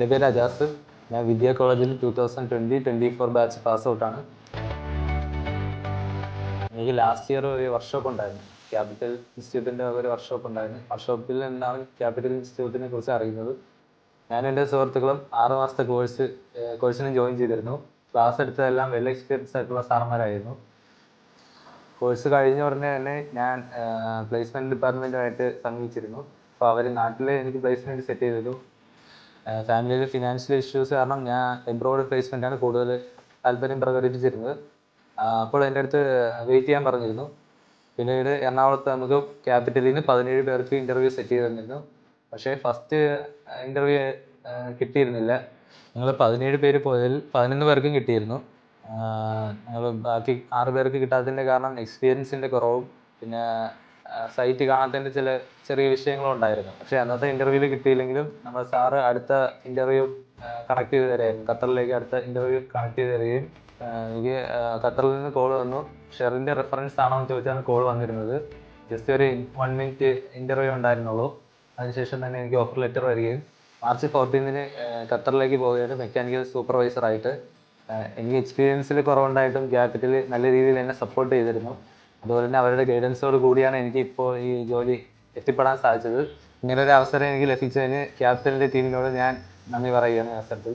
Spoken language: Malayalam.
എൻ്റെ പേര് അജാസ്. ഞാൻ വിദ്യാ കോളേജിൽ 2020-24 ബാച്ച് പാസ് ഔട്ടാണ്. എനിക്ക് ലാസ്റ്റ് ഇയർ ഒരു വർക്ക്ഷോപ്പ് ഉണ്ടായിരുന്നു. ക്യാപിറ്റൽ ഇൻസ്റ്റിറ്റ്യൂട്ടിൻ്റെ ഒരു വർക്ക്ഷോപ്പ് ഉണ്ടായിരുന്നു. വർക്ക്ഷോപ്പിൽ നിന്നാണ് ക്യാപിറ്റൽ ഇൻസ്റ്റിറ്റ്യൂട്ടിനെ കുറിച്ച് അറിയുന്നത്. ഞാനും എൻ്റെ സുഹൃത്തുക്കളും 6 മാസത്തെ കോഴ്സിന് ജോയിൻ ചെയ്തിരുന്നു. ക്ലാസ് എടുത്തതെല്ലാം വെൽ എക്സ്പീരിയൻസ് ആയിട്ടുള്ള സാറന്മാരായിരുന്നു. കോഴ്സ് കഴിഞ്ഞ ഉടനെ തന്നെ ഞാൻ പ്ലേസ്മെൻറ്റ് ഡിപ്പാർട്ട്മെൻറ്റുമായിട്ട് സമീപിച്ചിരുന്നു. അപ്പോൾ അവർ നാട്ടിൽ എനിക്ക് പ്ലേസ്മെൻറ്റ് സെറ്റ് ചെയ്തിരുന്നു. ഫാമിലിയിൽ ഫിനാൻഷ്യൽ ഇഷ്യൂസ് കാരണം ഞാൻ എബ്രോഡ് പ്ലേസ്മെൻറ്റാണ് കൂടുതൽ താല്പര്യം പ്രകടിപ്പിച്ചിരുന്നത്. അപ്പോൾ എൻ്റെ അടുത്ത് വെയിറ്റ് ചെയ്യാൻ പറഞ്ഞിരുന്നു. പിന്നീട് എറണാകുളത്ത് നമുക്ക് ക്യാപിറ്റലിൽ നിന്ന് 17 പേർക്ക് ഇൻ്റർവ്യൂ സെറ്റ് ചെയ്ത് തന്നിരുന്നു. പക്ഷേ ഫസ്റ്റ് ഇൻ്റർവ്യൂ കിട്ടിയിരുന്നില്ല. ഞങ്ങൾ 17 പേര് പോയതിൽ 11 പേർക്കും കിട്ടിയിരുന്നു. ഞങ്ങൾ ബാക്കി 6 പേർക്ക് കിട്ടാത്തതിൻ്റെ കാരണം എക്സ്പീരിയൻസിൻ്റെ കുറവും പിന്നെ സൈറ്റ് കാണാത്തതിൻ്റെ ചില ചെറിയ വിഷയങ്ങളും ഉണ്ടായിരുന്നു. പക്ഷേ അന്നത്തെ ഇൻ്റർവ്യൂവിൽ കിട്ടിയില്ലെങ്കിലും നമ്മുടെ സാറ് അടുത്ത ഇൻ്റർവ്യൂ കണക്ട് ചെയ്ത് തരുമായിരുന്നു. ഖത്തറിലേക്ക് അടുത്ത ഇൻ്റർവ്യൂ കണക്ട് ചെയ്ത് തരികയും എനിക്ക് ഖത്തറിൽ നിന്ന് കോൾ വന്നു. ഷെറിൻ്റെ റെഫറൻസ് ആണോ എന്ന് ചോദിച്ചാണ് കോൾ വന്നിരുന്നത്. ജസ്റ്റ് ഒരു 1 മിനിറ്റ് ഇൻ്റർവ്യൂ ഉണ്ടായിരുന്നുള്ളൂ. അതിനുശേഷം തന്നെ എനിക്ക് ഓഫർ ലെറ്റർ വരികയും മാർച്ച് 14 ഖത്തറിലേക്ക് പോവുകയാണ് മെക്കാനിക്കൽ സൂപ്പർവൈസറായിട്ട്. എനിക്ക് എക്സ്പീരിയൻസിൽ കുറവുണ്ടായിട്ടും ക്യാപിറ്റൽ നല്ല രീതിയിൽ എന്നെ സപ്പോർട്ട് ചെയ്തിരുന്നു. അതുപോലെ തന്നെ അവരുടെ ഗൈഡൻസോട് കൂടിയാണ് എനിക്ക് ഇപ്പോൾ ഈ ജോലി എത്തിപ്പെടാൻ സാധിച്ചത്. ഇങ്ങനൊരു അവസരം എനിക്ക് ലഭിച്ചതിന് ക്യാപിറ്റലിൻ്റെ ടീമിനോട് ഞാൻ നന്ദി പറയുകയാണ് അവസരത്തിൽ.